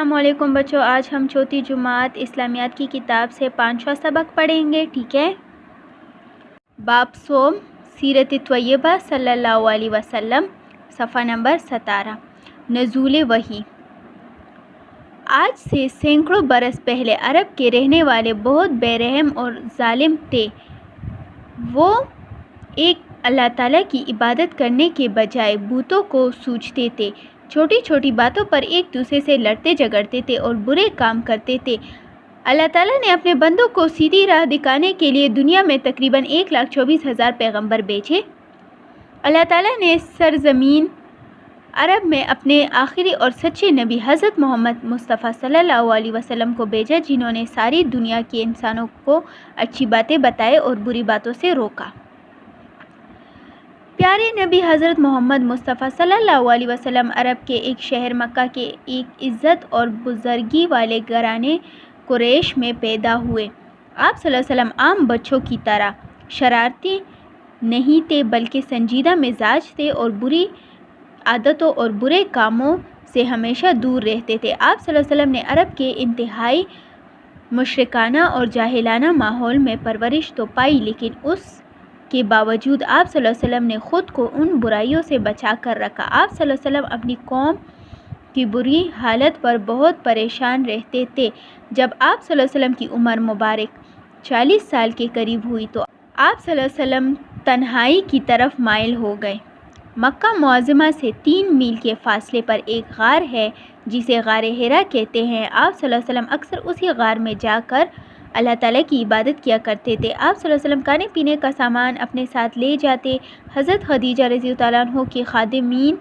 السلام علیکم بچوں، آج ہم چوتھی جماعت اسلامیات کی کتاب سے 5واں سبق پڑھیں گے، ٹھیک ہے؟ باب صوم سیرت طیبہ صلی اللہ علیہ وسلم، صفحہ نمبر 17۔ نزول وحی۔ آج سے سینکڑوں برس پہلے عرب کے رہنے والے بہت بے رحم اور ظالم تھے۔ وہ ایک اللہ تعالیٰ کی عبادت کرنے کے بجائے بتوں کو سوجتے تھے، چھوٹی چھوٹی باتوں پر ایک دوسرے سے لڑتے جھگڑتے تھے اور برے کام کرتے تھے۔ اللہ تعالیٰ نے اپنے بندوں کو سیدھی راہ دکھانے کے لیے دنیا میں تقریباً 1,24,000 پیغمبر بھیجے۔ اللہ تعالیٰ نے سرزمین عرب میں اپنے آخری اور سچے نبی حضرت محمد مصطفیٰ صلی اللہ علیہ وسلم کو بھیجا، جنہوں نے ساری دنیا کے انسانوں کو اچھی باتیں بتائیں اور بری باتوں سے روکا۔ پیارے نبی حضرت محمد مصطفیٰ صلی اللہ علیہ وسلم عرب کے ایک شہر مکہ کے ایک عزت اور بزرگی والے گھرانے قریش میں پیدا ہوئے۔ آپ صلی اللہ علیہ وسلم عام بچوں کی طرح شرارتی نہیں تھے، بلکہ سنجیدہ مزاج تھے اور بری عادتوں اور برے کاموں سے ہمیشہ دور رہتے تھے۔ آپ صلی اللہ علیہ وسلم نے عرب کے انتہائی مشرکانہ اور جاہلانہ ماحول میں پرورش تو پائی، لیکن اس کے باوجود آپ صلی اللہ علیہ وسلم نے خود کو ان برائیوں سے بچا کر رکھا۔ آپ صلی اللہ علیہ وسلم اپنی قوم کی بری حالت پر بہت پریشان رہتے تھے۔ جب آپ صلی اللہ علیہ وسلم کی عمر مبارک 40 سال کے قریب ہوئی تو آپ صلی اللہ علیہ وسلم تنہائی کی طرف مائل ہو گئے۔ مکہ معظمہ سے 3 میل کے فاصلے پر ایک غار ہے جسے غار حرا کہتے ہیں۔ آپ صلی اللہ علیہ وسلم اکثر اسی غار میں جا کر اللہ تعالیٰ کی عبادت کیا کرتے تھے۔ آپ صلی اللہ علیہ وسلم کھانے پینے کا سامان اپنے ساتھ لے جاتے۔ حضرت خدیجہ رضی اللہ عنہا کی خادمین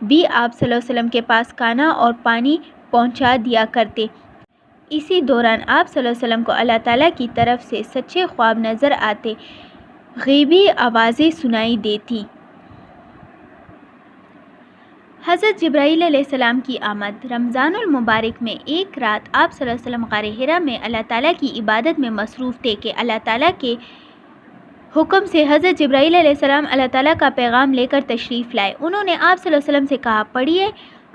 بھی آپ صلی اللہ علیہ وسلم کے پاس کھانا اور پانی پہنچا دیا کرتے۔ اسی دوران آپ صلی اللہ علیہ وسلم کو اللہ تعالیٰ کی طرف سے سچے خواب نظر آتے، غیبی آوازیں سنائی دیتی۔ حضرت جبرائیل علیہ السلام کی آمد۔ رمضان المبارک میں ایک رات آپ صلی اللہ علیہ وسلم غار حرا میں اللہ تعالیٰ کی عبادت میں مصروف تھے کہ اللہ تعالیٰ کے حکم سے حضرت جبرائیل علیہ السلام اللہ تعالیٰ کا پیغام لے کر تشریف لائے۔ انہوں نے آپ صلی اللہ علیہ وسلم سے کہا، پڑھیے۔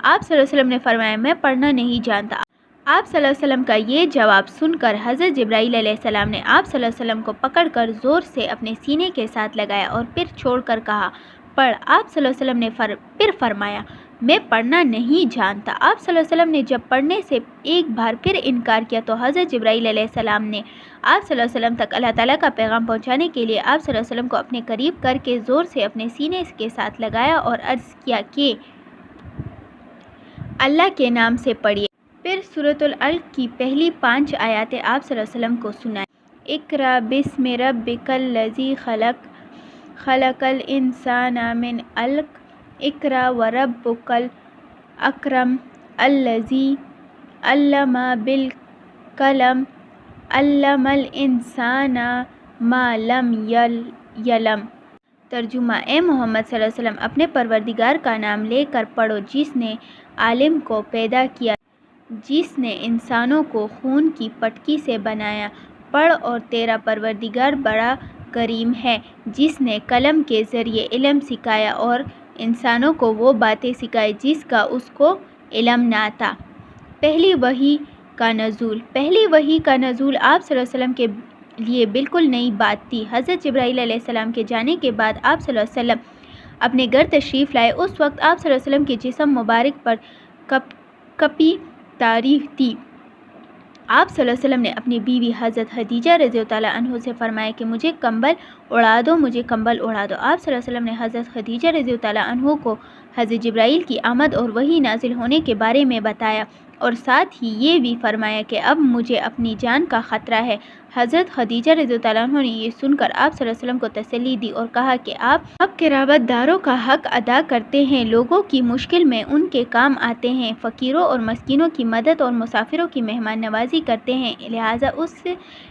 آپ صلی اللہ علیہ وسلم نے فرمایا، میں پڑھنا نہیں جانتا۔ آپ صلی اللہ علیہ وسلم کا یہ جواب سن کر حضرت جبرائیل علیہ السلام نے آپ صلی اللہ علیہ وسلم کو پکڑ کر زور سے اپنے سینے کے ساتھ لگایا اور پھر چھوڑ کر کہا، پڑھ۔ آپ صلی اللہ علیہ وسلم نے پھر فرمایا، میں پڑھنا نہیں جانتا۔ آپ صلی اللہ علیہ وسلم نے جب پڑھنے سے ایک بار پھر انکار کیا تو حضرت جبرائیل علیہ السلام نے آپ صلی اللہ علیہ وسلم تک اللہ تعالیٰ کا پیغام پہنچانے کے لیے آپ صلی اللہ علیہ وسلم کو اپنے قریب کر کے زور سے اپنے سینے کے ساتھ لگایا اور عرض کیا کہ اللہ کے نام سے پڑھیے۔ پھر سورۃ العلق کی پہلی 5 آیاتیں آپ صلی اللہ علیہ وسلم کو سنائیں۔ اقرأ بسم ربک الذی خلق، خلق الانسان من علق، اقرأ وربک الاکرم الذی علم بالقلم، علم الانسان ما لم یعلم۔ ترجمہ، اے محمد صلی اللہ علیہ وسلم، اپنے پروردگار کا نام لے کر پڑھو جس نے عالم کو پیدا کیا، جس نے انسانوں کو خون کی پٹکی سے بنایا۔ پڑھ، اور تیرا پروردگار بڑا کریم ہے، جس نے قلم کے ذریعے علم سکھایا اور انسانوں کو وہ باتیں سکھائی جس کا اس کو علم نہ تھا۔ پہلی وحی کا نزول۔ پہلی وحی کا نزول آپ صلی اللہ علیہ وسلم کے لیے بالکل نئی بات تھی۔ حضرت جبرائیل علیہ السلام کے جانے کے بعد آپ صلی اللہ علیہ وسلم اپنے گھر تشریف لائے۔ اس وقت آپ صلی اللہ علیہ وسلم کے جسم مبارک پر کپی طاری تھی۔ آپ صلی اللہ علیہ وسلم نے اپنی بیوی حضرت خدیجہ رضی اللہ عنہا سے فرمایا کہ مجھے کمبل اڑا دو، مجھے کمبل اڑا دو۔ آپ صلی اللہ علیہ وسلم نے حضرت خدیجہ رضی اللہ عنہا کو حضرت جبرائیل کی آمد اور وحی نازل ہونے کے بارے میں بتایا اور ساتھ ہی یہ بھی فرمایا کہ اب مجھے اپنی جان کا خطرہ ہے۔ حضرت خدیجہ رضی اللہ عنہا نے یہ سن کر آپ صلی اللہ علیہ وسلم کو تسلی دی اور کہا کہ آپ قرابت داروں کا حق ادا کرتے ہیں، لوگوں کی مشکل میں ان کے کام آتے ہیں، فقیروں اور مسکینوں کی مدد اور مسافروں کی مہمان نوازی کرتے ہیں، لہٰذا اس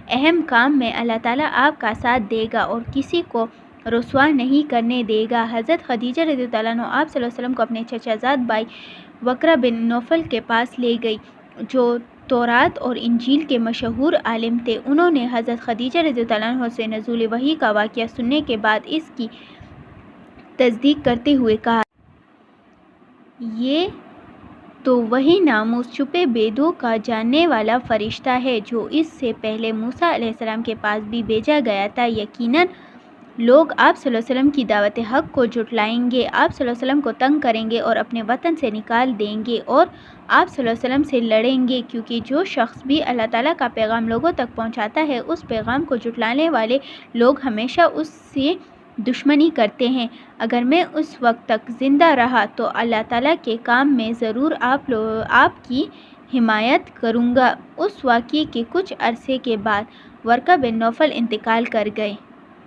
اہم کام میں اللہ تعالیٰ آپ کا ساتھ دے گا اور کسی کو رسوا نہیں کرنے دے گا۔ حضرت خدیجہ رضی اللہ عنہا آپ صلی اللہ علیہ وسلم کو اپنے چچا زاد بھائی ورقہ بن نوفل کے پاس لے گئی، جو تورات اور انجیل کے مشہور عالم تھے۔ انہوں نے حضرت خدیجہ رضی اللہ عنہا سے نزول وحی کا واقعہ سننے کے بعد اس کی تصدیق کرتے ہوئے کہا، یہ تو وہی ناموس چھپے بھیدوں کا جاننے والا فرشتہ ہے جو اس سے پہلے موسیٰ علیہ السلام کے پاس بھی بھیجا گیا تھا۔ یقیناً لوگ آپ صلی اللہ علیہ وسلم کی دعوت حق کو جھٹلائیں گے، آپ صلی اللہ علیہ وسلم کو تنگ کریں گے اور اپنے وطن سے نکال دیں گے اور آپ صلی اللہ علیہ وسلم سے لڑیں گے، کیونکہ جو شخص بھی اللہ تعالیٰ کا پیغام لوگوں تک پہنچاتا ہے اس پیغام کو جھٹلانے والے لوگ ہمیشہ اس سے دشمنی کرتے ہیں۔ اگر میں اس وقت تک زندہ رہا تو اللہ تعالیٰ کے کام میں ضرور آپ کی حمایت کروں گا۔ اس واقعے کے کچھ عرصے کے بعد ورقہ بن نوفل انتقال کر گئے۔